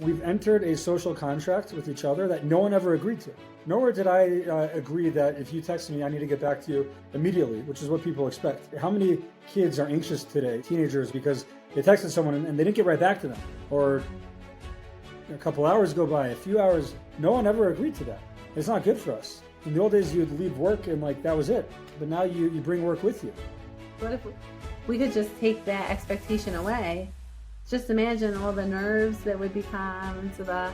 we've entered a social contract with each other that no one ever agreed to. Nowhere did I agree that if you text me, I need to get back to you immediately, which is what people expect. How many kids are anxious today, teenagers, because they texted someone and they didn't get right back to them? Or a couple hours go by, a few hours, no one ever agreed to that. It's not good for us. In the old days, you'd leave work and like that was it. But now you bring work with you. What if we could just take that expectation away? Just imagine all the nerves that would become to the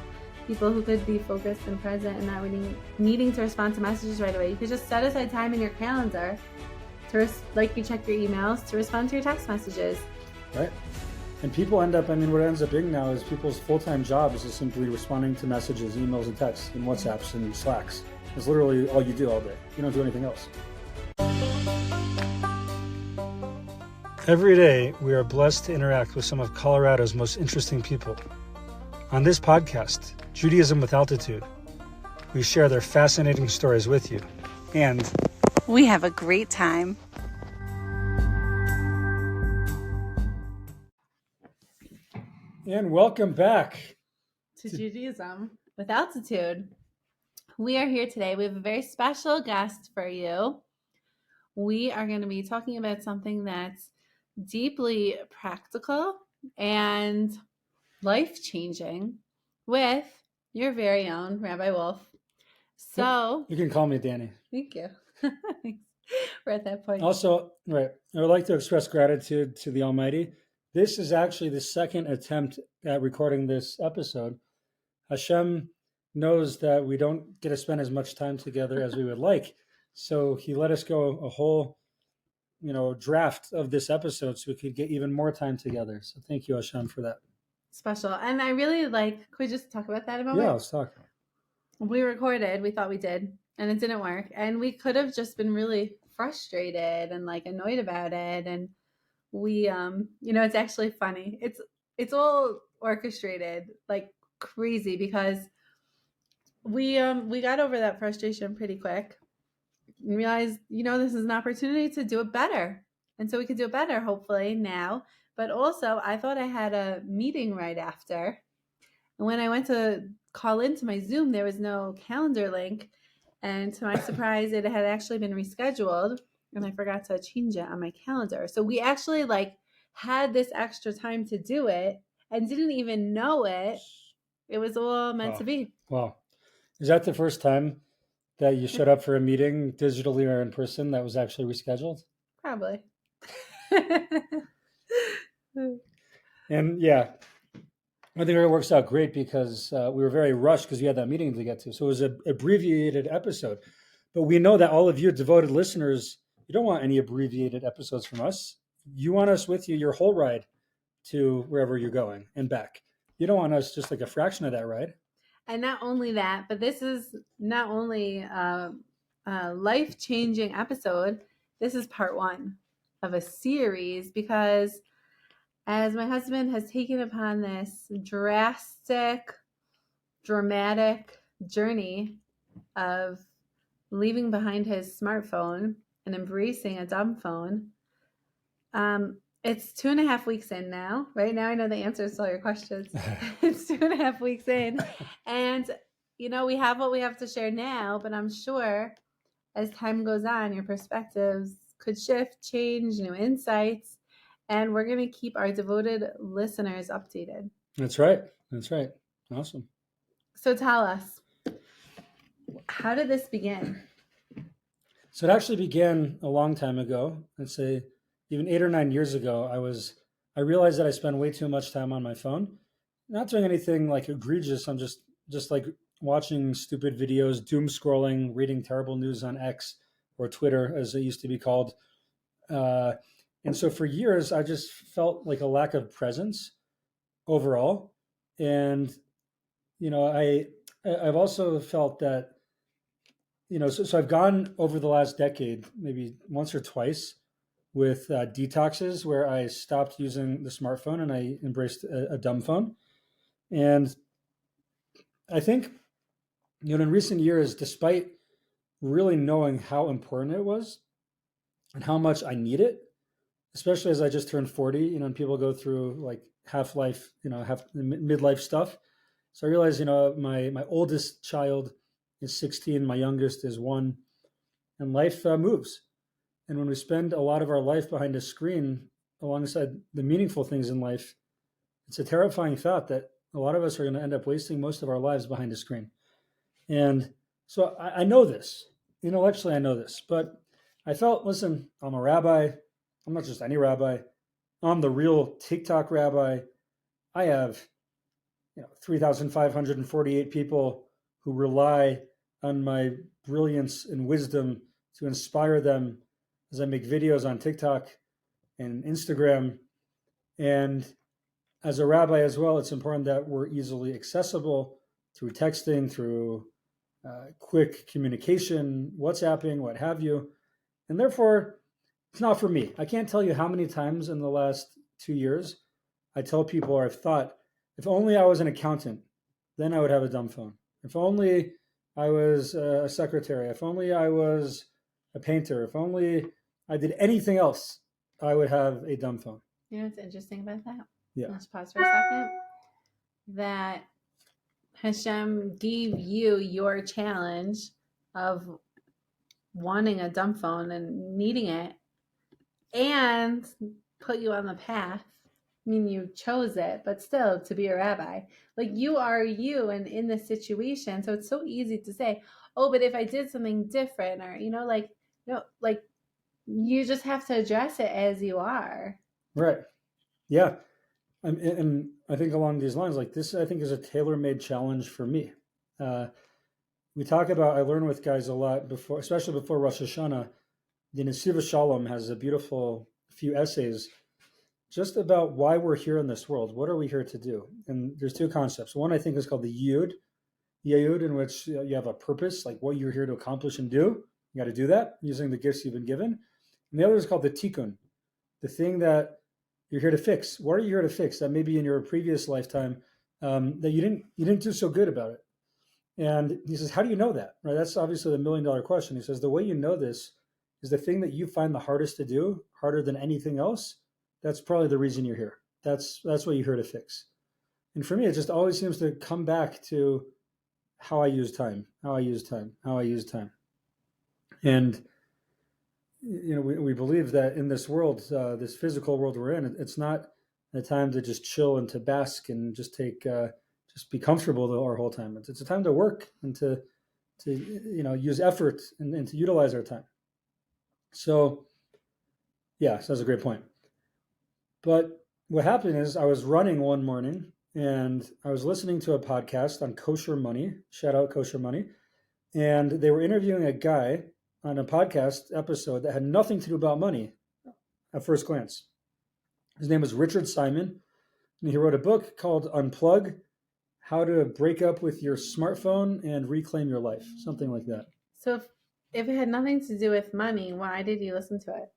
people who could be focused and present and not really needing to respond to messages right away. You could just set aside time in your calendar to, like you check your emails, to respond to your text messages. Right. And people end up, what ends up being now is people's full-time job is just simply responding to messages, emails, and texts, and WhatsApps and Slacks. It's literally all you do all day. You don't do anything else. Every day, we are blessed to interact with some of Colorado's most interesting people. On this podcast, Judaism with Altitude, we share their fascinating stories with you, and we have a great time. And welcome back to Judaism with Altitude. We are here today. We have a very special guest for you. We are going to be talking about something that's deeply practical and life-changing with your very own Rabbi Wolf. So you can call me Danny. Thank you. We're at that point. Also, right, I would like to express gratitude to the Almighty. This is actually the second attempt at recording this episode. Hashem knows that we don't get to spend as much time together as we would like. So he let us go a whole, draft of this episode so we could get even more time together. So thank you, Hashem, for that. Special. And I really could we just talk about that a moment? Yeah, let's talk. We recorded, we thought we did, and it didn't work. And we could have just been really frustrated and annoyed about it. And we, it's actually funny. It's all orchestrated like crazy because we got over that frustration pretty quick and realized, this is an opportunity to do it better. And so we could do it better, hopefully now. But also I thought I had a meeting right after. And when I went to call into my Zoom, there was no calendar link. And to my surprise, it had actually been rescheduled and I forgot to change it on my calendar. So we actually had this extra time to do it and didn't even know it. It was all meant to be. Wow. Is that the first time that you showed up for a meeting digitally or in person that was actually rescheduled? Probably. And yeah, I think it works out great because we were very rushed because we had that meeting to get to. So it was an abbreviated episode. But we know that all of you devoted listeners, you don't want any abbreviated episodes from us. You want us with you your whole ride to wherever you're going and back. You don't want us just a fraction of that ride. And not only that, but this is not only a life-changing episode, this is part one of a series because as my husband has taken upon this dramatic journey of leaving behind his smartphone and embracing a dumb phone, it's 2.5 weeks in now. Right now, I know the answers to all your questions. It's 2.5 weeks in. And, we have what we have to share now, but I'm sure as time goes on, your perspectives could shift, change, new insights, and we're going to keep our devoted listeners updated. That's right. Awesome. So tell us, how did this begin? So it actually began a long time ago. I'd say even 8 or 9 years ago, I realized that I spend way too much time on my phone. Not doing anything egregious. I'm just watching stupid videos, doom scrolling, reading terrible news on X or Twitter, as it used to be called. And so for years, I just felt a lack of presence overall. And, I've also felt that, so I've gone over the last decade, maybe once or twice, with detoxes where I stopped using the smartphone and I embraced a dumb phone. And I think, in recent years, despite really knowing how important it was and how much I need it, especially as I just turned 40, and people go through half life, midlife stuff. So I realized, my oldest child is 16, my youngest is 1, and life moves. And when we spend a lot of our life behind a screen alongside the meaningful things in life, it's a terrifying thought that a lot of us are going to end up wasting most of our lives behind a screen. And so I know this. Intellectually, I know this. But I felt, listen, I'm a rabbi. I'm not just any rabbi. I'm the real TikTok rabbi. I have 3,548 people who rely on my brilliance and wisdom to inspire them as I make videos on TikTok and Instagram. And as a rabbi as well, it's important that we're easily accessible through texting, through quick communication, WhatsApping, what have you. And therefore, it's not for me. I can't tell you how many times in the last 2 years I tell people, or I've thought, if only I was an accountant, then I would have a dumb phone. If only I was a secretary, if only I was a painter, if only I did anything else, I would have a dumb phone. You know what's interesting about that? Yeah. Let's pause for a second. That Hashem gave you your challenge of wanting a dumb phone and needing it, and put you on the path. I mean, you chose it, but still to be a rabbi. Like, you are you and in this situation. So it's so easy to say, oh, but if I did something different, or, you just have to address it as you are. Right. Yeah. And I think along these lines, like this, I think is a tailor-made challenge for me. We talk about, I learn with guys a lot before, especially before Rosh Hashanah. The Nesiva Shalom has a beautiful few essays just about why we're here in this world. What are we here to do? And there's 2 concepts. One, I think, is called the Yud, in which you have a purpose, like what you're here to accomplish and do. You got to do that using the gifts you've been given. And the other is called the Tikkun, the thing that you're here to fix. What are you here to fix that maybe in your previous lifetime that you didn't do so good about it? And he says, how do you know that? Right? That's obviously the $1 million question. He says, the way you know this is the thing that you find the hardest to do, harder than anything else. That's probably the reason you're here. That's what you're here to fix. And for me, it just always seems to come back to how I use time. And we believe that in this world, this physical world we're in, it's not a time to just chill and to bask and just just be comfortable our whole time. It's a time to work and to use effort and to utilize our time. So that's a great point. But what happened is I was running one morning and I was listening to a podcast on kosher money. Shout out Kosher Money. And they were interviewing a guy on a podcast episode that had nothing to do about money at first glance. His name was Richard Simon, and he wrote a book called Unplug: How to Break Up with Your Smartphone and Reclaim Your Life, something like that. So if it had nothing to do with money, why did you listen to it?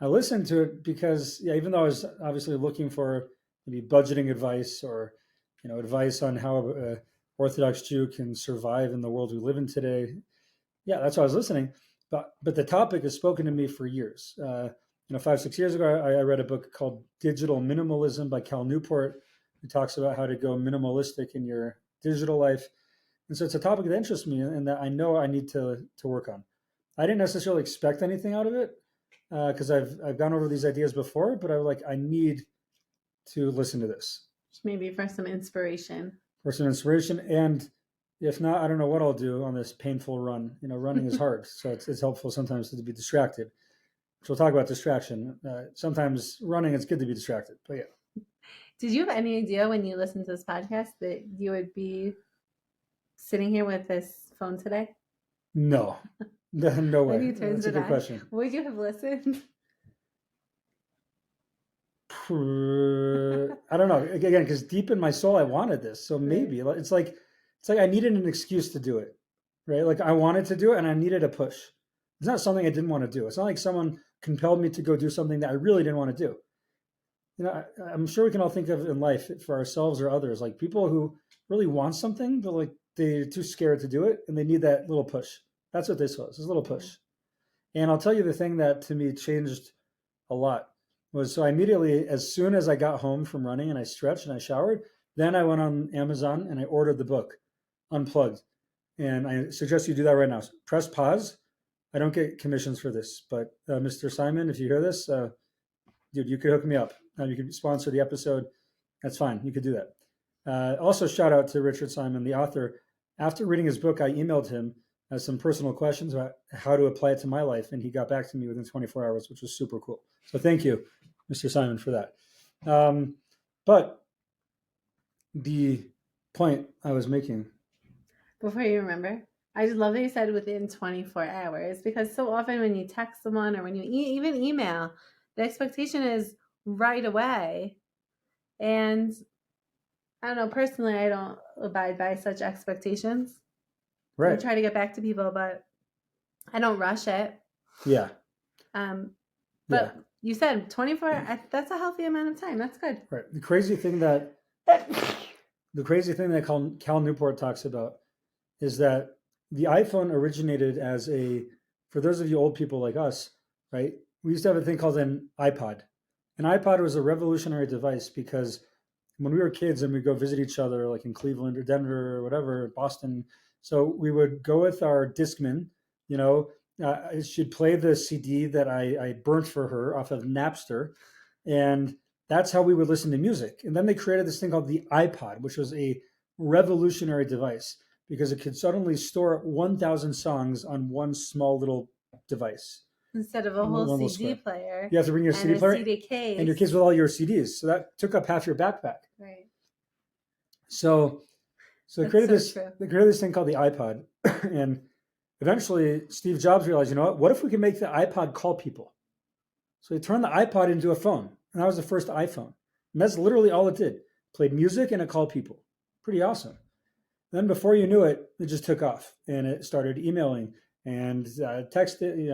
I listened to it because, even though I was obviously looking for maybe budgeting advice or, advice on how an Orthodox Jew can survive in the world we live in today, that's why I was listening. But the topic has spoken to me for years. 5-6 years ago, I read a book called Digital Minimalism by Cal Newport. It talks about how to go minimalistic in your digital life. And so it's a topic that interests me and that I know I need to work on. I didn't necessarily expect anything out of it because I've gone over these ideas before, but I need to listen to this. Maybe for some inspiration. And if not, I don't know what I'll do on this painful run. Running is hard, so it's helpful sometimes to be distracted. So we'll talk about distraction. Sometimes running, it's good to be distracted, but yeah. Did you have any idea when you listened to this podcast that you would be sitting here with this phone today? No, no way. That's a good question. Would you have listened? I don't know. Again, because deep in my soul, I wanted this. So maybe it's like I needed an excuse to do it, right? Like I wanted to do it and I needed a push. It's not something I didn't want to do. It's not like someone compelled me to go do something that I really didn't want to do. I'm sure we can all think of in life for ourselves or others, like people who really want something, but they're too scared to do it and they need that little push. That's what this was, this little push. And I'll tell you the thing that to me changed a lot was, so I immediately, as soon as I got home from running and I stretched and I showered, Then I went on Amazon and I ordered the book, Unplugged. And I suggest you do that right now. Press pause. I don't get commissions for this, but Mr. Simon, if you hear this, dude, you could hook me up. You could sponsor the episode. That's fine. You could do that. Also, shout out to Richard Simon, the author. After reading his book, I emailed him some personal questions about how to apply it to my life, and he got back to me within 24 hours, which was super cool. So thank you, Mr. Simon, for that. But the point I was making. Before you remember, I just love that you said within 24 hours, because so often when you text someone or when you even email, the expectation is right away. And I don't know, personally, I don't abide by such expectations. Right. I try to get back to people, but I don't rush it. Yeah. But you said 24, that's a healthy amount of time. That's good. Right. The crazy thing that Cal Newport talks about is that the iPhone originated as for those of you old people like us, right? We used to have a thing called an iPod. An iPod was a revolutionary device because when we were kids and we'd go visit each other, like in Cleveland or Denver or whatever, Boston. So we would go with our Discman, she'd play the CD that I burnt for her off of Napster. And that's how we would listen to music. And then they created this thing called the iPod, which was a revolutionary device because it could suddenly store 1,000 songs on one small little device. Instead of a whole CD player. You have to bring your CD player CD case. and your kids with all your CDs. So that took up half your backpack. Right. So they created this thing called the iPod. And eventually Steve Jobs realized, what if we can make the iPod call people? So he turned the iPod into a phone. And that was the first iPhone. And that's literally all it did. Played music and it called people. Pretty awesome. Then before you knew it, it just took off. And it started emailing and texting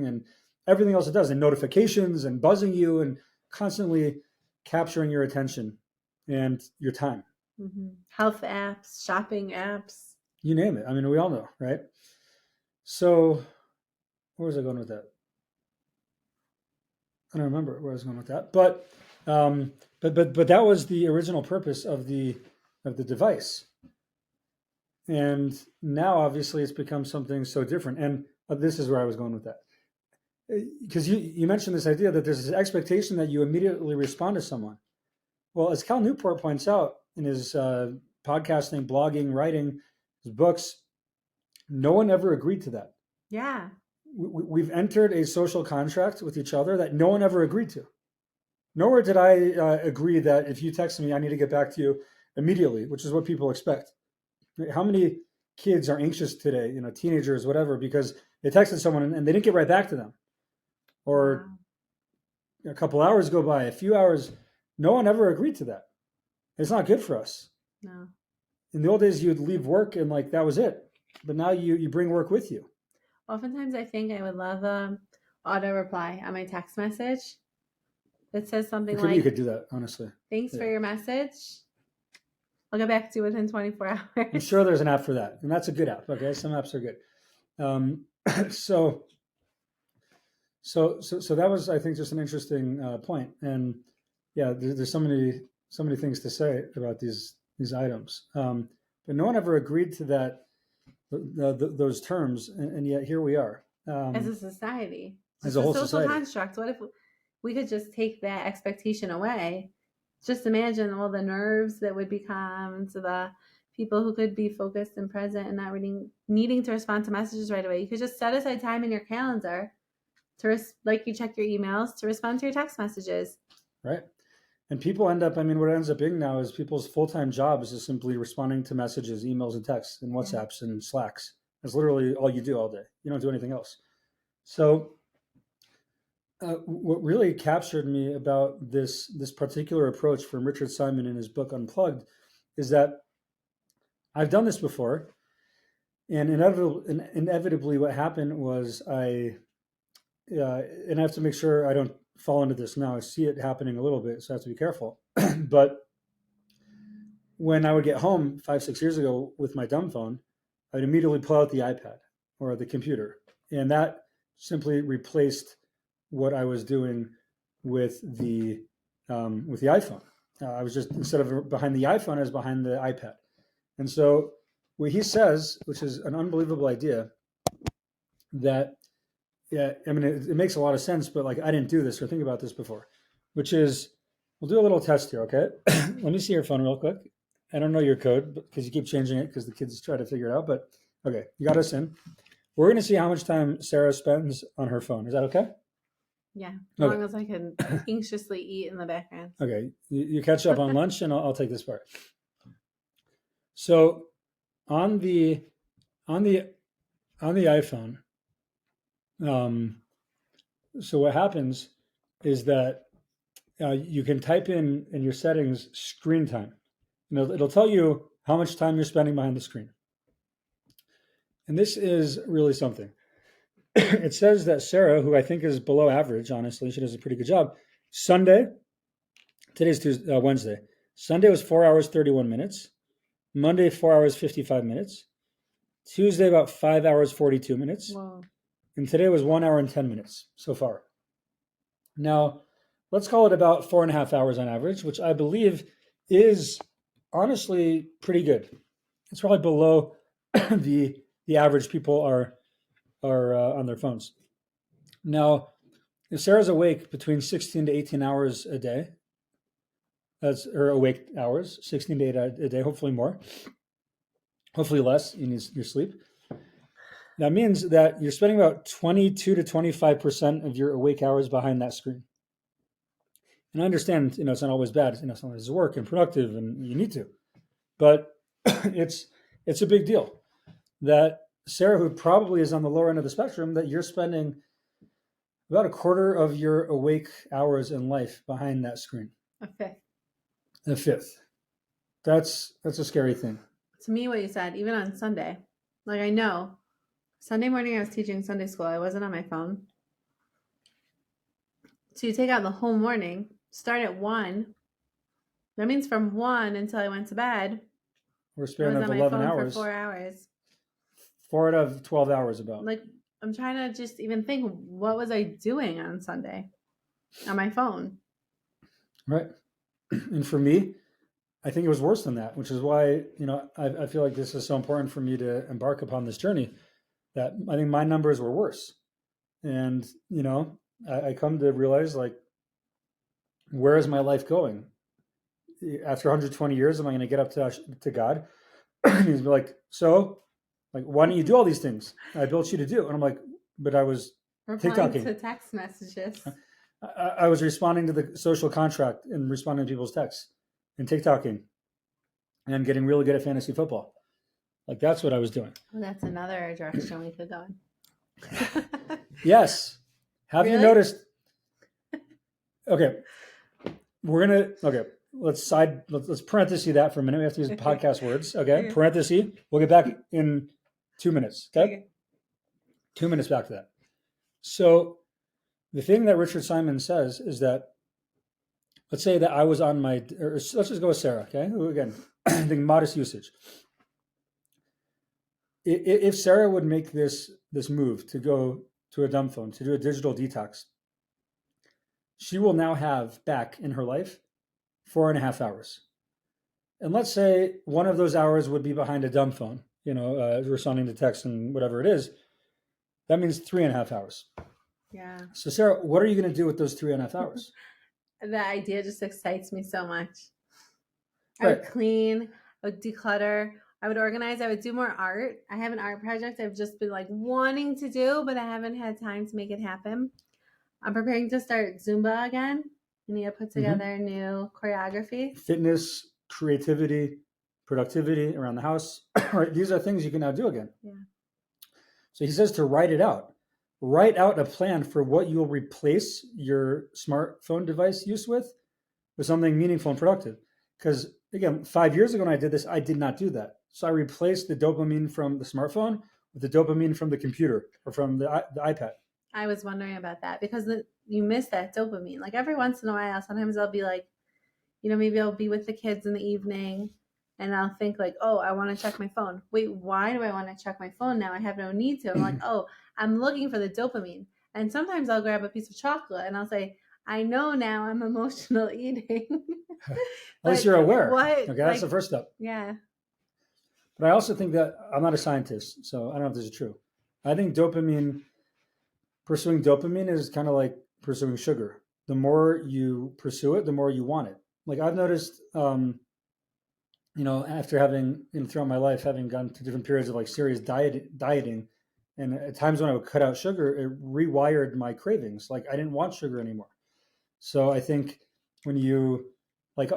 and everything else it does, and notifications and buzzing you and constantly capturing your attention and your time. Mm-hmm. Health apps, shopping apps. You name it. I mean, we all know, right? So where was I going with that? I don't remember where I was going with that, but that was the original purpose of the device. And now, obviously, it's become something so different. And this is where I was going with that. Because you mentioned this idea that there's this expectation that you immediately respond to someone. Well, as Cal Newport points out in his podcasting, blogging, writing, his books, no one ever agreed to that. Yeah. We've entered a social contract with each other that no one ever agreed to. Nowhere did I agree that if you text me, I need to get back to you immediately, which is what people expect. How many kids are anxious today, teenagers, whatever, because they texted someone and they didn't get right back to them? Or a couple hours go by, a few hours. No one ever agreed to that. It's not good for us. No. In the old days, you'd leave work and that was it. But now you bring work with you. Oftentimes, I think I would love auto reply on my text message that says something like, you could do that, honestly. Thanks for your message. I'll get back to you within 24 hours. I'm sure there's an app for that. And that's a good app. Okay. Some apps are good. So that was, I think, just an interesting point. And yeah, there's so many things to say about these items. But no one ever agreed to that, those terms. And yet here we are. As a society. As a whole social society. construct. What if we could just take that expectation away? Just imagine all the nerves that would become to the people who could be focused and present and not really needing to respond to messages right away. You could just set aside time in your calendar to, like you check your emails, to respond to your text messages. Right. And people end up, what ends up being now is people's full-time job is just simply responding to messages, emails, and texts, and WhatsApps and Slacks. That's literally all you do all day. You don't do anything else. So what really captured me about this particular approach from Richard Simon in his book Unplugged is that I've done this before, and inevitably what happened was and I have to make sure I don't fall into this now. I see it happening a little bit, so I have to be careful. But when I would get home 5-6 years ago with my dumb phone, I'd immediately pull out the iPad or the computer, and that simply replaced what I was doing with the iPhone. I was just, instead of behind the iPhone, I was behind the iPad. And so what he says, which is an unbelievable idea, that, yeah, I mean, it makes a lot of sense, but like I didn't do this or think about this before, which is, we'll do a little test here, okay? Let me see your phone real quick. I don't know your code because you keep changing it because the kids try to figure it out, but okay, you got us in. We're going to see how much time Sarah spends on her phone. Is that okay? Yeah, as Okay. long as I can anxiously eat in the background. Okay, you catch up on lunch, and I'll take this part. So on the iPhone, so what happens is that you can type in your settings screen time. It'll tell you how much time you're spending behind the screen. And this is really something. It says that Sarah, who I think is below average, honestly, she does a pretty good job. Today's Wednesday. Sunday was 4 hours, 31 minutes. Monday, 4 hours, 55 minutes. Tuesday, about 5 hours, 42 minutes. Whoa. And today was 1 hour and 10 minutes so far. Now, let's call it about 4.5 hours on average, which I believe is honestly pretty good. It's probably below the average people are on their phones. Now, if Sarah's awake between 16 to 18 hours a day, that's her awake hours, 16 to 8 a day, hopefully more, hopefully less in your sleep. That means that you're spending about 22 to 25% of your awake hours behind that screen. And I understand, it's not always bad. Sometimes it's work and productive, and you need to. But it's a big deal that Sarah, who probably is on the lower end of the spectrum, that you're spending about a quarter of your awake hours in life behind that screen. A fifth. That's a scary thing. To me, what you said, even on Sunday, like I know, Sunday morning I was teaching Sunday school. I wasn't on my phone. So you take out the whole morning, start at 1. That means from 1 until I went to bed, We're I span was of on my 11 phone hours. for 4 hours. 4 out of 12 hours about. Like, I'm trying to just even think, what was I doing on Sunday on my phone? Right. And for me, I think it was worse than that, which is why, I feel like this is so important for me to embark upon this journey, that I think my numbers were worse. And, I come to realize, like, where is my life going? After 120 years, am I going to get up to God? And he's like, so, like, why don't you do all these things I built you to do? And I'm like, but I was Replying TikToking. to text messages. I was responding to the social contract and responding to people's texts and TikToking and getting really good at fantasy football. Like, that's what I was doing. Well, that's another direction we could go in. Yes. Have you Really? noticed? Okay. Let's parenthesis that for a minute. We have to use podcast words. Okay. Okay. Parenthesis. We'll get back in 2 minutes. Okay. 2 minutes back to that. So the thing that Richard Simon says is that, let's say that I was on let's just go with Sarah. Okay. Who, again, I think modest usage. If Sarah would make this move to go to a dumb phone, to do a digital detox, she will now have back in her life 4.5 hours. And let's say one of those hours would be behind a dumb phone, responding to text and whatever it is. That means 3.5 hours. Yeah. So Sarah, what are you going to do with those 3.5 hours? The idea just excites me so much. I Right. would clean, I would declutter, I would organize, I would do more art. I have an art project I've just been like wanting to do, but I haven't had time to make it happen. I'm preparing to start Zumba again. I need to put together new choreography. Fitness, creativity, productivity around the house. Right? These are things you can now do again. Yeah. So he says to write it out. Write out a plan for what you will replace your smartphone device use with something meaningful and productive. Because again, 5 years ago when I did this, I did not do that. So I replaced the dopamine from the smartphone with the dopamine from the computer or from the iPad. I was wondering about that because you miss that dopamine. Like every once in a while, sometimes I'll be like, maybe I'll be with the kids in the evening and I'll think like, oh, I want to check my phone. Wait, why do I want to check my phone now? I have no need to. I'm like, oh, I'm looking for the dopamine. And sometimes I'll grab a piece of chocolate and I'll say, I know now I'm emotional eating. At least you're aware. Okay, that's like, the first step. yeah. But I also think that I'm not a scientist, so I don't know if this is true. I think pursuing dopamine is kind of like pursuing sugar. The more you pursue it, the more you want it. Like I've noticed, after having, throughout my life, having gone through different periods of like serious dieting, and at times when I would cut out sugar, it rewired my cravings. Like I didn't want sugar anymore. So I think when you, like,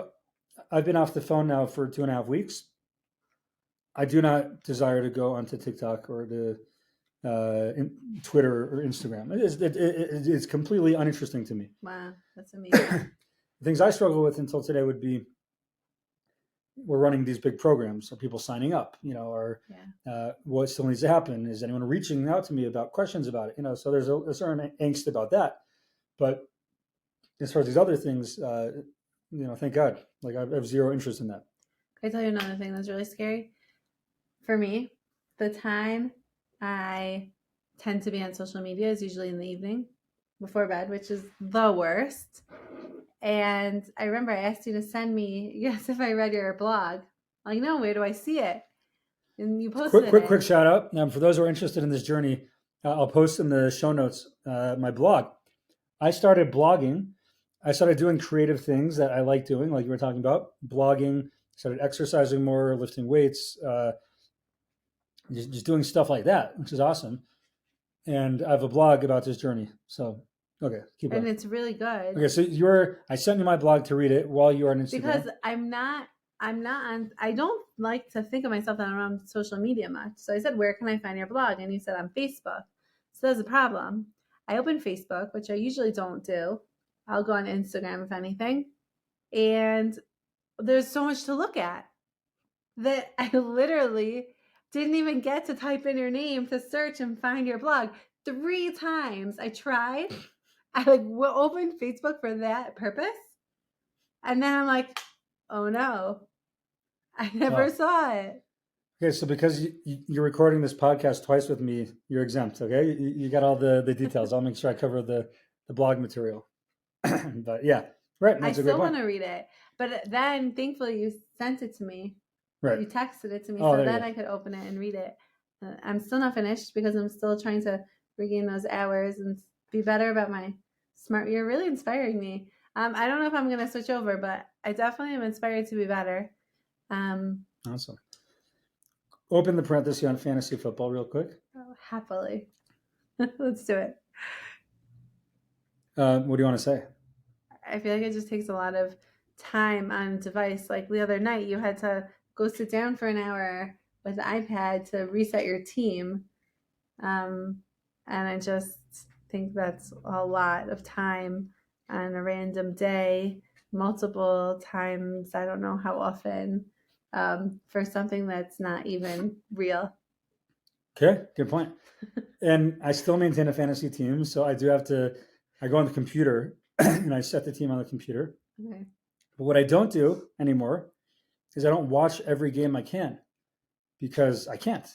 I've been off the phone now for 2.5 weeks. I do not desire to go onto TikTok or to Twitter or Instagram. It's completely uninteresting to me. Wow, that's amazing. The things I struggle with until today would be we're running these big programs. Are people signing up? Or what still needs to happen? Is anyone reaching out to me about questions about it? So there's a certain angst about that. But as far as these other things, thank God. Like I have zero interest in that. Can I tell you another thing that's really scary? For me, the time I tend to be on social media is usually in the evening before bed, which is the worst. And I remember I asked you to send me, yes, if I read your blog. I'm like, no, where do I see it? And you posted it. Quick shout out. For those who are interested in this journey, I'll post in the show notes my blog. I started blogging. I started doing creative things that I like doing, like you were talking about, blogging, started exercising more, lifting weights, just doing stuff like that, which is awesome. And I have a blog about this journey. So, okay, keep going. And it's really good. Okay, so I sent you my blog to read it while you are on Instagram. Because I'm not on, I don't like to think of myself that I'm on social media much. So I said, where can I find your blog? And you said on Facebook. So that's a problem. I opened Facebook, which I usually don't do. I'll go on Instagram if anything. And there's so much to look at that I literally didn't even get to type in your name to search and find your blog. 3 times I tried. I opened Facebook for that purpose. And then I'm like, oh no, I never saw it. Okay, so because you're recording this podcast twice with me, you're exempt, okay? You got all the details. I'll make sure I cover the blog material. But yeah, right. I still want to read it. But then thankfully you sent it to me. Right. You texted it to me so that I could open it and read it. I'm still not finished because I'm still trying to regain those hours and be better about my smart. You're really inspiring me. I don't know if I'm going to switch over, but I definitely am inspired to be better. Awesome. Open the parenthesis on fantasy football real quick. Oh, happily. Let's do it. What do you want to say? I feel like it just takes a lot of time on a device. Like the other night, you had to go sit down for an hour with the iPad to reset your team. And I just think that's a lot of time on a random day, multiple times, I don't know how often, for something that's not even real. Okay, good point. And I still maintain a fantasy team, so I go on the computer and I set the team on the computer. Okay. But what I don't do anymore is I don't watch every game I can because I can't.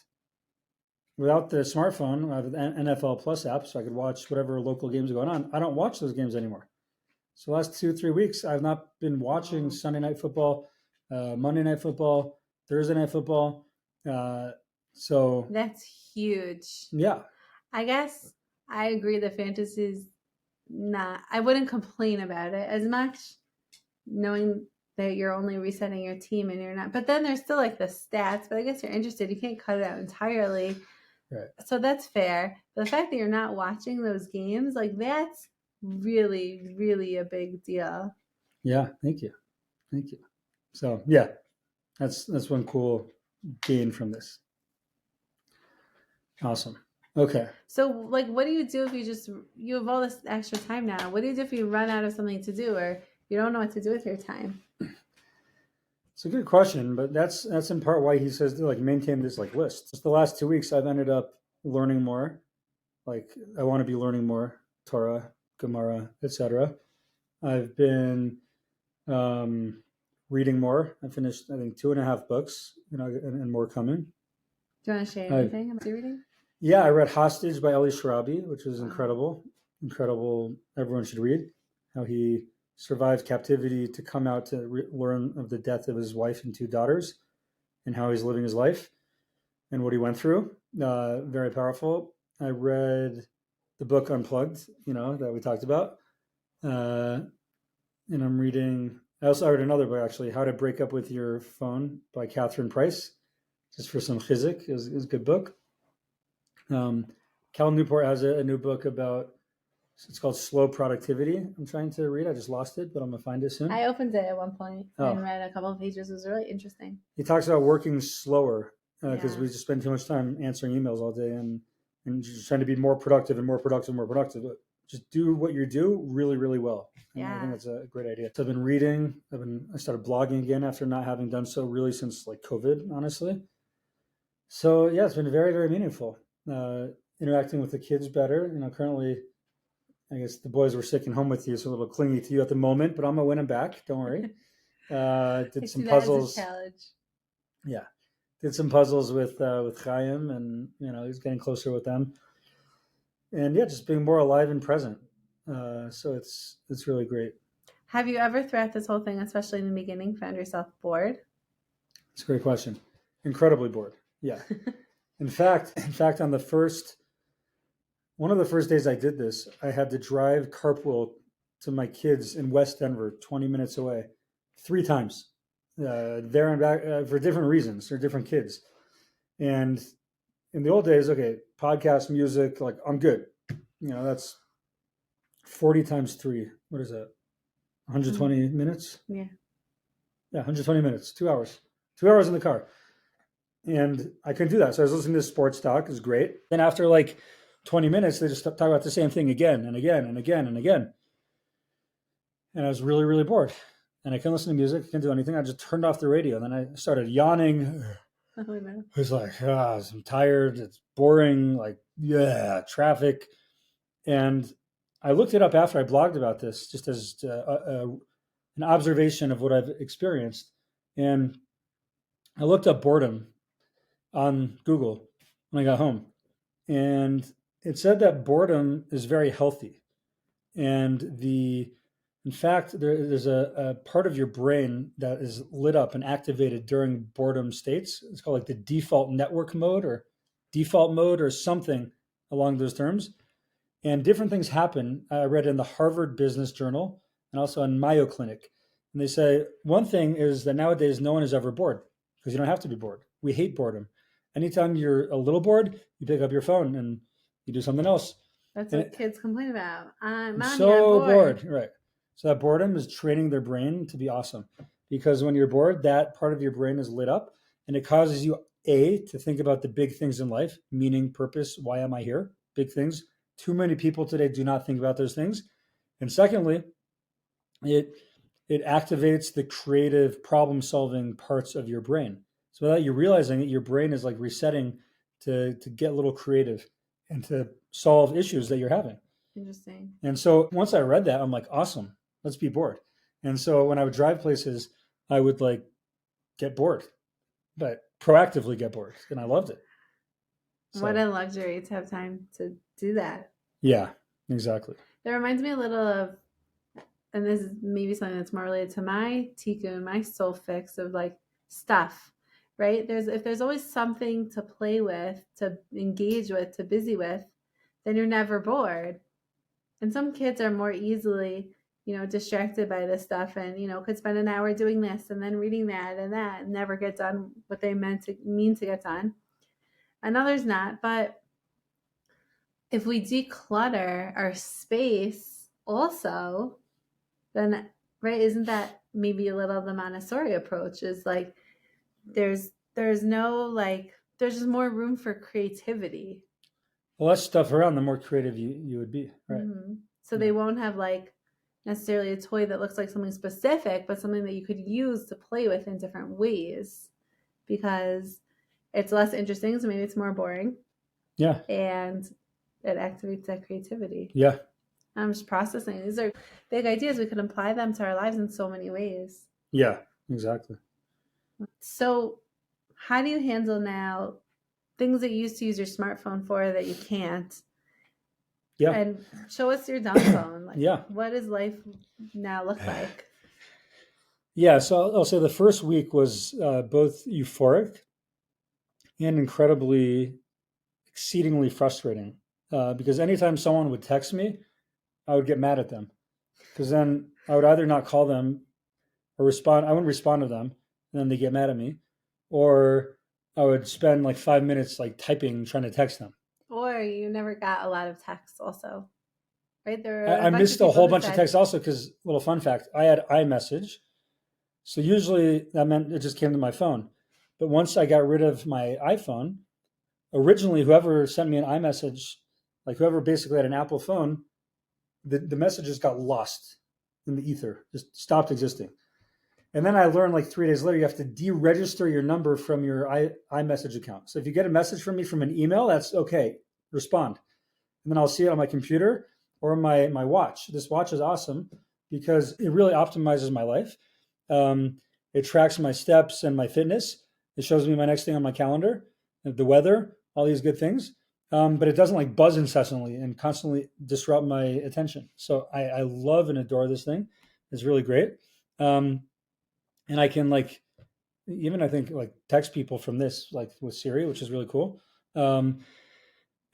Without the smartphone, I have an NFL Plus app, so I could watch whatever local games are going on. I don't watch those games anymore. So the last 2-3 weeks, I've not been watching Sunday Night Football, Monday Night Football, Thursday Night Football. So that's huge. Yeah. I guess I agree that fantasy's not, I wouldn't complain about it as much, knowing that you're only resetting your team and you're not. But then there's still like the stats, but I guess you're interested. You can't cut it out entirely. Right. So that's fair. But the fact that you're not watching those games, like that's really, really a big deal. Yeah, thank you. So yeah, that's one cool gain from this. Awesome. Okay. So like, what do you do if you have all this extra time now? What do you do if you run out of something to do or you don't know what to do with your time? It's a good question, but that's in part why he says to maintain this list. Just the last 2 weeks, I've ended up learning more. Like I want to be learning more Torah, Gemara, etc. I've been reading more. I finished, I think, 2.5 books, and more coming. Do you want to share anything about your reading? Yeah, I read Hostage by Eli Sharabi, which is incredible. Incredible. Everyone should read. how he survived captivity to come out to learn of the death of his wife and 2 daughters, and how he's living his life and what he went through. Very powerful. I read the book Unplugged, that we talked about. And I'm reading, I read another book actually, How to Break Up with Your Phone by Catherine Price, just for some chizik. It was a good book. Cal Newport has a new book about, it's called Slow Productivity. I'm trying to read. I just lost it, but I'm going to find it soon. I opened it at one point and read a couple of pages. It was really interesting. He talks about working slower because we just spend too much time answering emails all day and just trying to be more productive and more productive and more productive. But just do what you do really, really well. And I think that's a great idea. So I've been reading. I started blogging again after not having done so really since like COVID, honestly. So yeah, it's been very, very meaningful. Interacting with the kids better. Currently, I guess the boys were sick and home with you, so a little clingy to you at the moment, but I'm gonna win them back. Don't worry. Did some puzzles. Challenge. Yeah, did some puzzles with Chaim, and he's getting closer with them. And yeah, just being more alive and present. So it's really great. Have you ever throughout this whole thing, especially in the beginning, found yourself bored? It's a great question. Incredibly bored. Yeah. In fact, on one of the first days I did this, I had to drive carpool to my kids in West Denver, 20 minutes away, 3 times, there and back for different reasons. They're different kids. And in the old days, okay, podcast, music, like I'm good. That's 40 times 3. What is that? 120 minutes? Yeah. Yeah, 120 minutes, 2 hours. 2 hours in the car. And I couldn't do that. So I was listening to sports talk. It was great. Then after like 20 minutes, they just talk about the same thing again and again and again and again. And I was really, really bored. And I couldn't listen to music. I couldn't do anything. I just turned off the radio. And then I started yawning. Oh, no. It was like, I'm tired. It's boring. Like, traffic. And I looked it up after I blogged about this, just as an observation of what I've experienced. And I looked up boredom on Google when I got home. And it said that boredom is very healthy. And in fact, there's a part of your brain that is lit up and activated during boredom states. It's called like the default network mode or default mode or something along those terms. And different things happen. I read in the Harvard Business Journal and also in Mayo Clinic. And they say one thing is that nowadays no one is ever bored because you don't have to be bored. We hate boredom. Anytime you're a little bored, you pick up your phone and you do something else. That's what kids complain about. Mommy, so I'm bored. Right. So that boredom is training their brain to be awesome. Because when you're bored, that part of your brain is lit up and it causes you, to think about the big things in life, meaning, purpose, why am I here? Big things. Too many people today do not think about those things. And secondly, it activates the creative problem-solving parts of your brain. So without you realizing it, your brain is like resetting to get a little creative and to solve issues that you're having. Interesting. And so once I read that, I'm like, awesome, let's be bored. And so when I would drive places, I would like get bored, but proactively get bored. And I loved it. So, what a luxury to have time to do that. Yeah, exactly. That reminds me a little of, and this is maybe something that's more related to my tikkun, my soul fix of like stuff, right? If there's always something to play with, to engage with, to busy with, then you're never bored. And some kids are more easily, distracted by this stuff and, could spend an hour doing this and then reading that and never get done what they mean to get done. And others not. But if we declutter our space also, then, right, isn't that maybe a little of the Montessori approach is like, there's just more room for creativity. The less stuff around, the more creative you would be, right? Mm-hmm. So they won't have like necessarily a toy that looks like something specific, but something that you could use to play with in different ways because it's less interesting. So maybe it's more boring. Yeah. And it activates that creativity. Yeah. I'm just processing. These are big ideas. We could apply them to our lives in so many ways. Yeah, exactly. So how do you handle now things that you used to use your smartphone for that you can't? Yeah. And show us your dumb phone. Like, Yeah. what does life now look like? Yeah. So I'll say the first week was both euphoric and incredibly, exceedingly frustrating because anytime someone would text me, I would get mad at them because then I would either not call them or respond. I wouldn't respond to them, and then they get mad at me, or I would spend like 5 minutes like typing trying to text them. Or you never got a lot of texts also, right? There were I missed a whole bunch of texts also because, little fun fact, I had iMessage. So usually that meant it just came to my phone. But once I got rid of my iPhone, originally whoever sent me an iMessage, like whoever basically had an Apple phone, the messages got lost in the ether, just stopped existing. And then I learned like 3 days later, you have to deregister your number from your iMessage account. So if you get a message from me from an email, that's okay, respond. And then I'll see it on my computer or my watch. This watch is awesome because it really optimizes my life. It tracks my steps and my fitness. It shows me my next thing on my calendar, the weather, all these good things. But it doesn't like buzz incessantly and constantly disrupt my attention. So I love and adore this thing. It's really great. And I can like, even I think like text people from this, like with Siri, which is really cool. And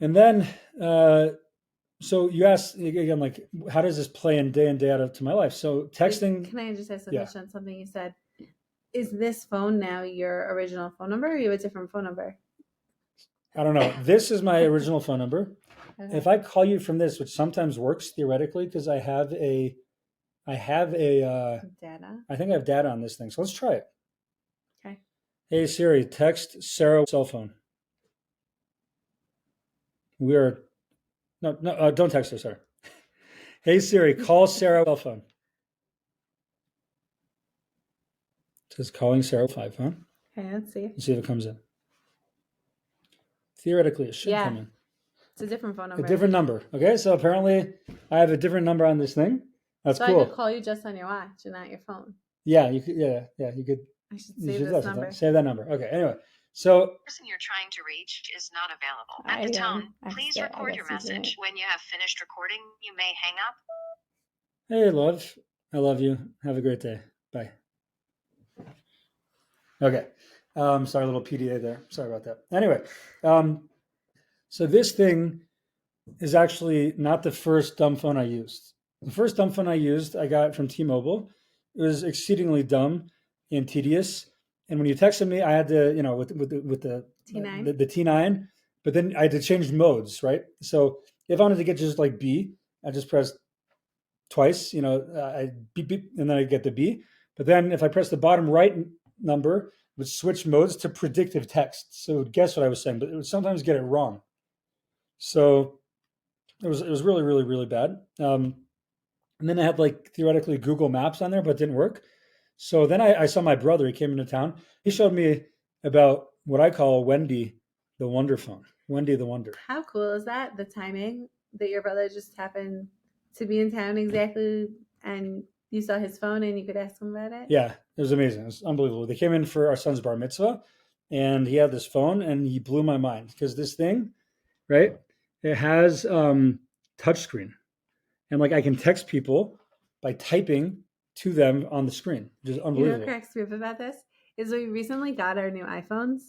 then, so you asked again, like, how does this play in day out to my life? So texting. Can I just ask a question on something you said? Is this phone now your original phone number, or you have a different phone number? I don't know. This is my original phone number. Okay. If I call you from this, which sometimes works theoretically, because I have a data. I think I have data on this thing. So let's try it. Okay. Hey Siri, text Sarah's cell phone. Don't text her, sorry. Hey Siri, call Sarah's cell phone. It says calling Sarah 5, huh? Okay, let's see. Let's see if it comes in. Theoretically, it should come in. It's a different phone number. A different number. Okay, so apparently I have a different number on this thing. That's cool. I could call you just on your watch and not your phone. Yeah, you could. Yeah, you could. I should save this number. Save that number. Okay. Anyway, so the person you're trying to reach is not available. At the tone, please record your message. When you have finished recording, you may hang up. Hey, love. I love you. Have a great day. Bye. Okay. Sorry, a little PDA there. Sorry about that. Anyway, so this thing is actually not the first dumb phone I used. The first dumb phone I used, I got from T-Mobile. It was exceedingly dumb and tedious. And when you texted me, I had to, with the T9, the T9, but then I had to change modes, right? So if I wanted to get just like B, I just pressed twice, I beep, beep, and then I get the B. But then if I press the bottom right number, it would switch modes to predictive text. So it would guess what I was saying, but it would sometimes get it wrong. So it was really, really, really bad. And then I had like theoretically Google Maps on there, but it didn't work. So then I saw my brother. He came into town. He showed me about what I call Wendy the Wonder phone. Wendy the Wonder. How cool is that? The timing that your brother just happened to be in town exactly, and you saw his phone and you could ask him about it? Yeah, it was amazing. It was unbelievable. They came in for our son's bar mitzvah, and he had this phone, and he blew my mind because this thing, right, it has touchscreen. And like I can text people by typing to them on the screen, which is unbelievable. You know what cracks me up about this is we recently got our new iPhones.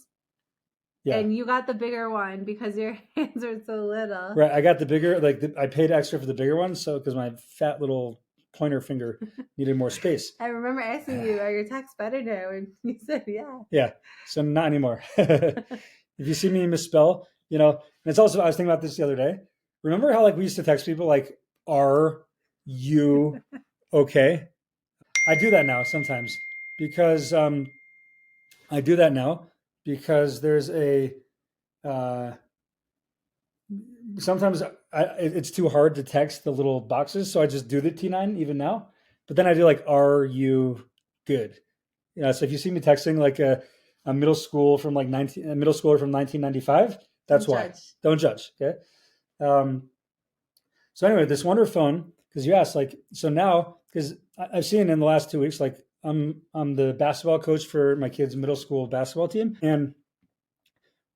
Yeah. And you got the bigger one because your hands are so little. Right. I got the bigger, I paid extra for the bigger one. So, because my fat little pointer finger needed more space. I remember asking you, are your texts better now? And you said, yeah. Yeah. So not anymore. If you see me misspell, and it's also, I was thinking about this the other day. Remember how like we used to text people like, are you okay? I do that now sometimes because there's a sometimes it's too hard to text the little boxes, so I just do the T9 even now. But then I do like, are you good? So if you see me texting like a middle schooler from 1995, that's why. Don't judge. Okay. So anyway, this Wonder phone, because you asked, like, so now, because I've seen in the last 2 weeks, like, I'm the basketball coach for my kids' middle school basketball team, and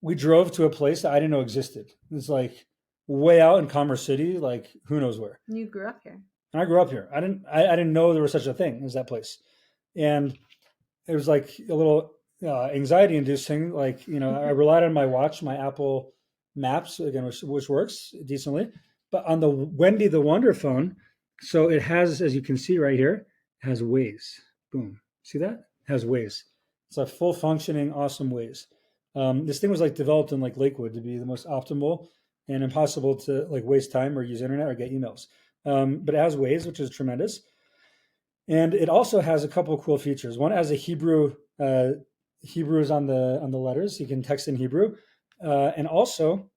we drove to a place that I didn't know existed. It's like way out in Commerce City, like who knows where. You grew up here. And I grew up here. I didn't know there was such a thing as that place, and it was like a little anxiety inducing. Like, I relied on my watch, my Apple Maps, again, which works decently, but on the Wendy the Wonder phone, so it has, as you can see right here, it has Waze. Boom. See that? It has Waze. It's a full functioning, awesome Waze. This thing was like developed in like Lakewood to be the most optimal and impossible to like waste time or use internet or get emails. But it has Waze, which is tremendous. And it also has a couple of cool features. One has a Hebrews on the letters. You can text in Hebrew, and also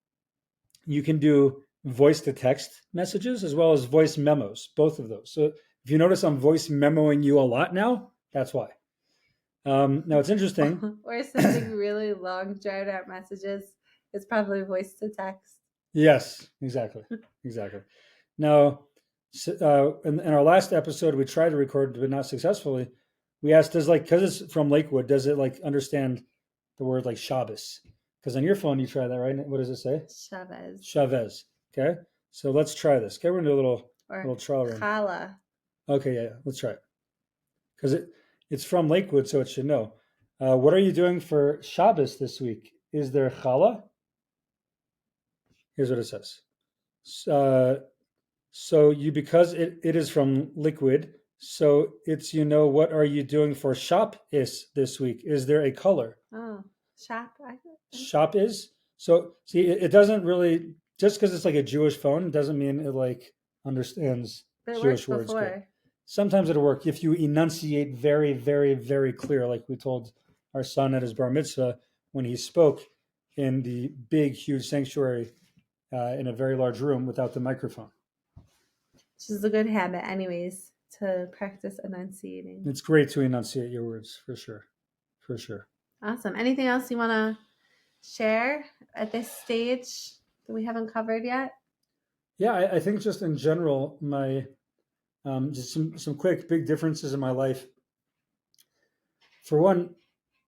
you can do voice to text messages as well as voice memos. Both of those. So if you notice, I'm voice memoing you a lot now. That's why. Now it's interesting. Or sending really long, drawn out messages. It's probably voice to text. Yes, exactly. Now, in our last episode, we tried to record, but not successfully. We asked, because it's from Lakewood, does it like understand the word like Shabbos? Because on your phone, you try that, right? What does it say? Chavez. Okay. So let's try this. Okay, we're going to do a little trial run. Challah. Okay, yeah, let's try it. Because it's from Lakewood, so it should know. What are you doing for Shabbos this week? Is there challah? Here's what it says. So because it is from Liquid, so it's, what are you doing for shop is this week? Is there a color? Oh, shop. Shop is. So see, it doesn't really, just because it's like a Jewish phone, doesn't mean it like understands Jewish words. But sometimes it'll work if you enunciate very, very, very clear, like we told our son at his bar mitzvah when he spoke in the big, huge sanctuary in a very large room without the microphone. Which is a good habit, anyways, to practice enunciating. It's great to enunciate your words, for sure. Awesome. Anything else you want to share at this stage that we haven't covered yet? Yeah, I think just in general, my just some quick big differences in my life. For one,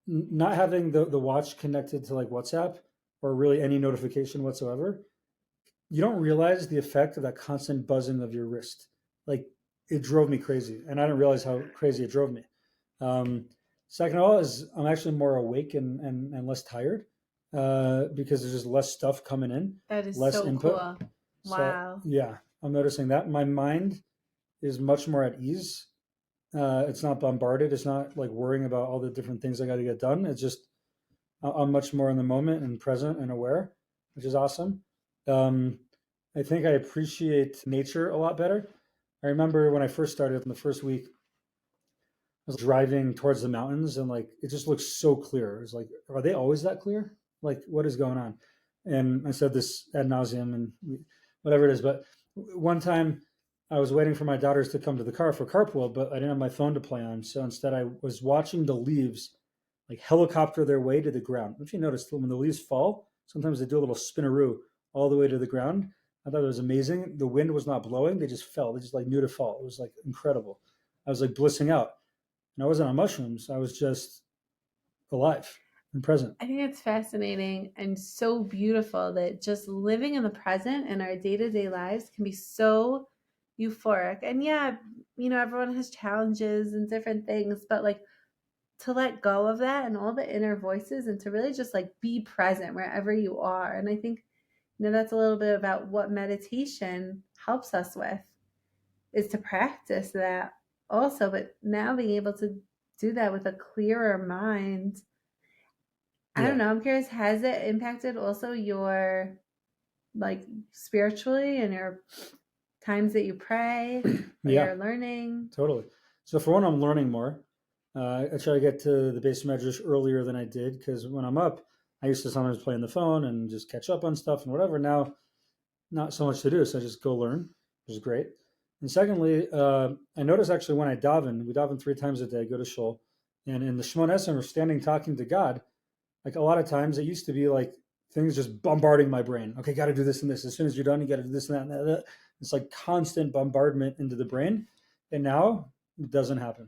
not having the watch connected to like WhatsApp or really any notification whatsoever, you don't realize the effect of that constant buzzing of your wrist. Like, it drove me crazy, and I didn't realize how crazy it drove me. Second of all is I'm actually more awake and less tired because there's just less stuff coming in. That is less so input. Cool. Wow. So, yeah, I'm noticing that. My mind is much more at ease. It's not bombarded. It's not like worrying about all the different things I got to get done. It's just I'm much more in the moment and present and aware, which is awesome. I think I appreciate nature a lot better. I remember when I first started in the first week, I was driving towards the mountains and like it just looks so clear. It's like, are they always that clear? Like, what is going on? And I said this ad nauseum and whatever it is. But one time I was waiting for my daughters to come to the car for carpool, but I didn't have my phone to play on. So instead I was watching the leaves like helicopter their way to the ground. If you notice, when the leaves fall, sometimes they do a little spinaroo all the way to the ground. I thought it was amazing. The wind was not blowing. They just fell. They just like knew to fall. It was like incredible. I was like blissing out. And I wasn't on mushrooms. I was just alive and present. I think it's fascinating and so beautiful that just living in the present in our day-to-day lives can be so euphoric. And yeah, everyone has challenges and different things, but like to let go of that and all the inner voices and to really just like be present wherever you are. And I think that's a little bit about what meditation helps us with, is to practice that also, but now being able to do that with a clearer mind. I don't know. I'm curious, has it impacted also your like spiritually and your times that you pray or you're learning? Totally. So for one, I'm learning more. I try to get to the base measures earlier than I did because when I'm up, I used to sometimes play on the phone and just catch up on stuff and whatever. Now, not so much to do, so I just go learn, which is great. And secondly, I notice actually when we daven 3 times a day, go to shul, and in the Shemona Esrei, we're standing talking to God. Like a lot of times, it used to be like things just bombarding my brain. Okay, got to do this and this. As soon as you're done, you got to do this and that and that. It's like constant bombardment into the brain, and now it doesn't happen.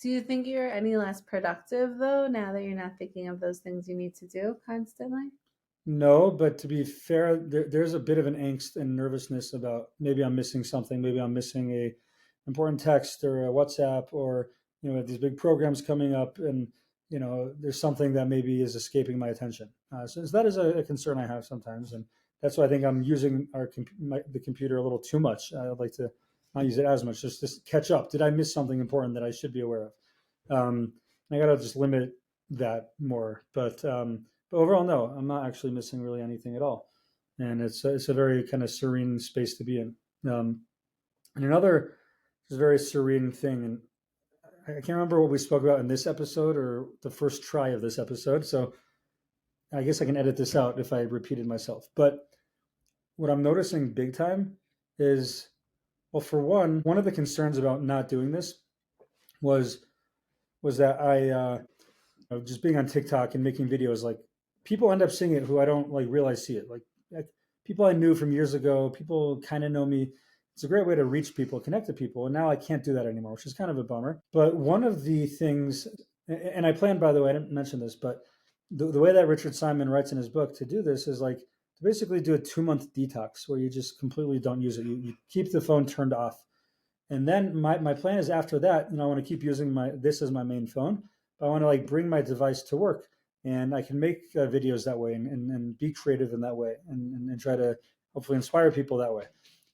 Do you think you're any less productive, though, now that you're not thinking of those things you need to do constantly? No, but to be fair, there's a bit of an angst and nervousness about maybe I'm missing something. Maybe I'm missing a important text or a WhatsApp, or these big programs coming up, and there's something that maybe is escaping my attention. So that is a concern I have sometimes, and that's why I think I'm using the computer a little too much. I'd like to not use it as much, just catch up. Did I miss something important that I should be aware of? I got to just limit that more, but overall, no, I'm not actually missing really anything at all, and it's a very kind of serene space to be in. And another just very serene thing, and I can't remember what we spoke about in this episode or the first try of this episode, so I guess I can edit this out if I repeated myself. But what I'm noticing big time is, well, for one of the concerns about not doing this was that I just being on TikTok and making videos, like people end up seeing it who I don't like realize see it. Like people I knew from years ago, people kind of know me. It's a great way to reach people, connect to people. And now I can't do that anymore, which is kind of a bummer. But one of the things, and I planned, by the way, I didn't mention this, but the way that Richard Simon writes in his book to do this is like to basically do a 2-month detox where you just completely don't use it. You keep the phone turned off. And then my plan is after that, I want to keep using this as my main phone, but I want to like bring my device to work, and I can make videos that way and be creative in that way, and try to hopefully inspire people that way.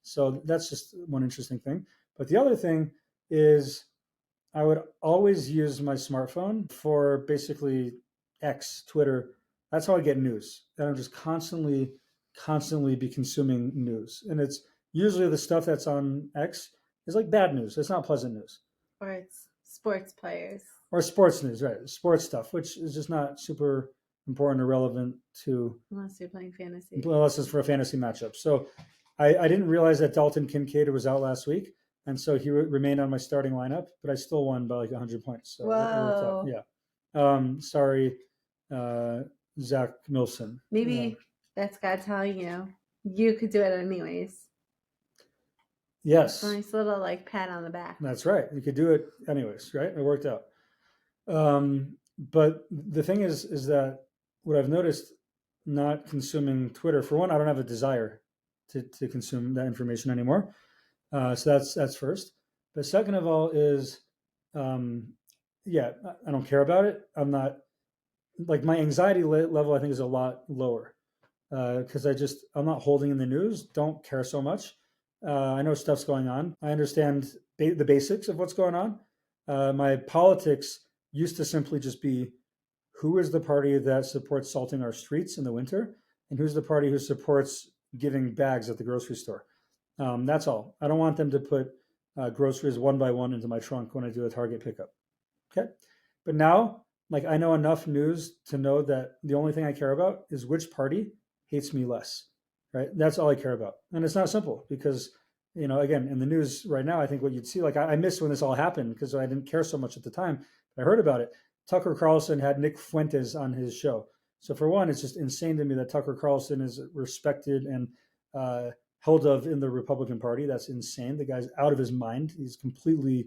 So that's just one interesting thing. But the other thing is I would always use my smartphone for basically X, Twitter. That's how I get news. And I'm just constantly be consuming news. And it's usually the stuff that's on X is like bad news. It's not pleasant news. Or it's sports players. Or sports news, right? Sports stuff, which is just not super important or relevant to. Unless you're playing fantasy. Unless it's for a fantasy matchup. So I didn't realize that Dalton Kincaid was out last week. And so he remained on my starting lineup, but I still won by like 100 points. So whoa. Yeah. Sorry, Zach Milson. Maybe that's God telling you could do it anyways. Yes. Nice little like pat on the back. That's right. You could do it anyways, right? It worked out. But the thing is that what I've noticed, not consuming Twitter, for one, I don't have a desire to consume that information anymore. So that's first. But second of all is, I don't care about it. I'm not, like, my anxiety level, I think, is a lot lower because I'm not holding in the news, don't care so much. I know stuff's going on. I understand the basics of what's going on. My politics used to simply just be, who is the party that supports salting our streets in the winter, and who's the party who supports giving bags at the grocery store. That's all. I don't want them to put groceries one by one into my trunk when I do a Target pickup. Okay. But now, like, I know enough news to know that the only thing I care about is which party hates me less, right? That's all I care about. And it's not simple because, again, in the news right now, I think what you'd see, like, I missed when this all happened because I didn't care so much at the time. I heard about it. Tucker Carlson had Nick Fuentes on his show. So for one, it's just insane to me that Tucker Carlson is respected and held of in the Republican Party. That's insane. The guy's out of his mind. He's completely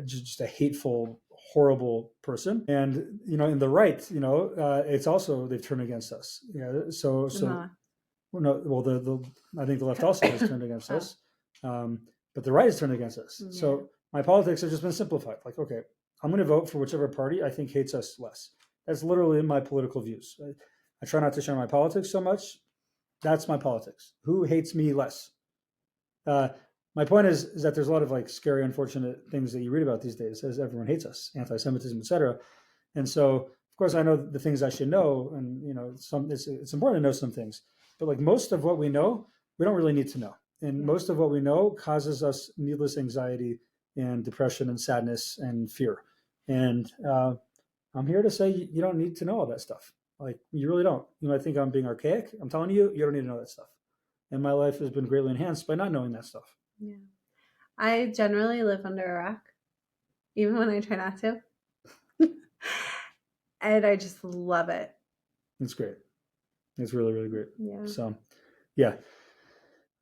just a hateful, horrible person. And, in the right, it's also, they've turned against us. Yeah. So I think the left also has turned against us. But the right has turned against us. Yeah. So my politics have just been simplified. Like, okay, I'm going to vote for whichever party I think hates us less. That's literally my political views. I try not to share my politics so much. That's my politics. Who hates me less? My point is that there's a lot of like scary, unfortunate things that you read about these days, as everyone hates us, anti-Semitism, etc. And so, of course, I know the things I should know, and it's important to know some things. But like most of what we know, we don't really need to know, and most of what we know causes us needless anxiety and depression and sadness and fear. And I'm here to say you don't need to know all that stuff. Like, you really don't. You might think I'm being archaic. I'm telling you, you don't need to know that stuff. And my life has been greatly enhanced by not knowing that stuff. Yeah. I generally live under a rock, even when I try not to. And I just love it. It's great. It's really, really great. Yeah. So, yeah.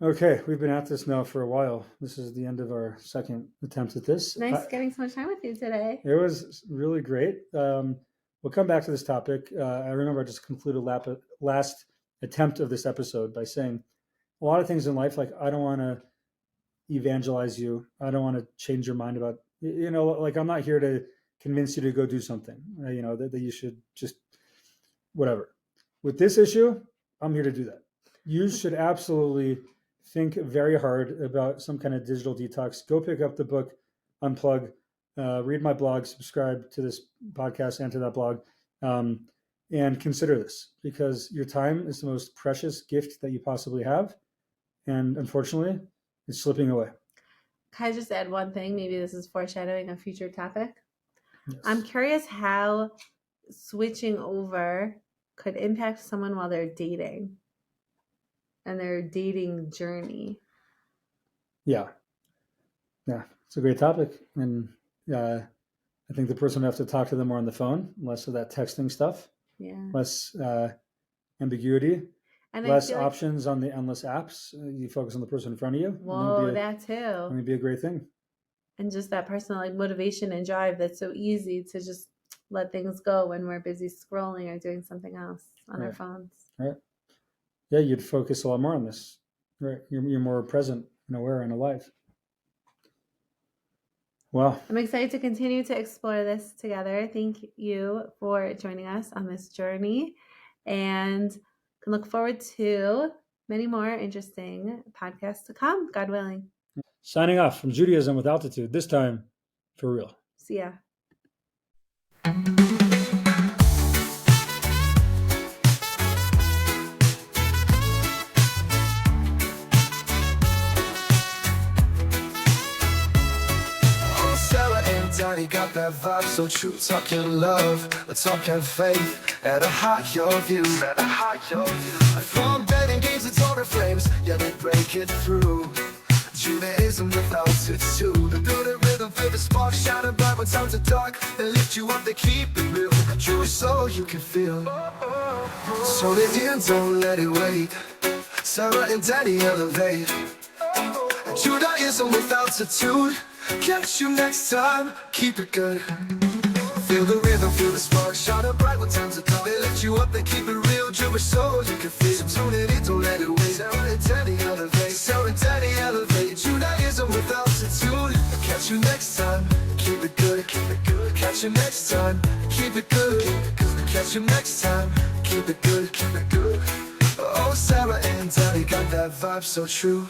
Okay, we've been at this now for a while. This is the end of our second attempt at this. Nice getting so much time with you today. It was really great. we'll come back to this topic. I remember I just concluded last attempt of this episode by saying a lot of things in life, like I don't want to evangelize you. I don't want to change your mind about, like I'm not here to convince you to go do something, that you should just whatever. With this issue, I'm here to do that. You should absolutely think very hard about some kind of digital detox. Go pick up the book, Unplug, read my blog, subscribe to this podcast and to that blog, and consider this, because your time is the most precious gift that you possibly have. And unfortunately, it's slipping away. Can I just add one thing? Maybe this is foreshadowing a future topic. Yes. I'm curious how switching over could impact someone while they're dating and their dating journey. Yeah, it's a great topic. And I think the person would have to talk to them more on the phone, less of that texting stuff, less ambiguity, and less options on the endless apps. You focus on the person in front of you. Whoa, that too. It would be a great thing. And just that personal motivation and drive that's so easy to just let things go when we're busy scrolling or doing something else on our phones. Right. Yeah, you'd focus a lot more on this. Right. You're more present and aware and alive. Wow. I'm excited to continue to explore this together. Thank you for joining us on this journey, and can look forward to many more interesting podcasts to come, God willing. Signing off from Judaism with Altitude, this time for real. See ya. Danny got that vibe so true, talking love, talking faith, at a higher view, From betting games it's all the flames, yeah they break it through. Judaism with altitude, the good rhythm, feel the spark, shining bright when times are dark. They lift you up, they keep it real, Jewish soul you can feel. So they in, don't let it wait, Sarah and Danny elevate. Judaism with altitude, catch you next time, keep it good. Feel the rhythm, feel the spark, shining bright when times are tough. They lift you up, they keep it real, Jewish soul you can feel. So tune it in, don't let it wait, Sarah and Danny elevate, Sarah and Danny elevate. Judaism with altitude, catch you next time, keep it good, catch you next time, keep it good, catch you next time, keep it good, Oh, Sarah and Danny got that vibe so true.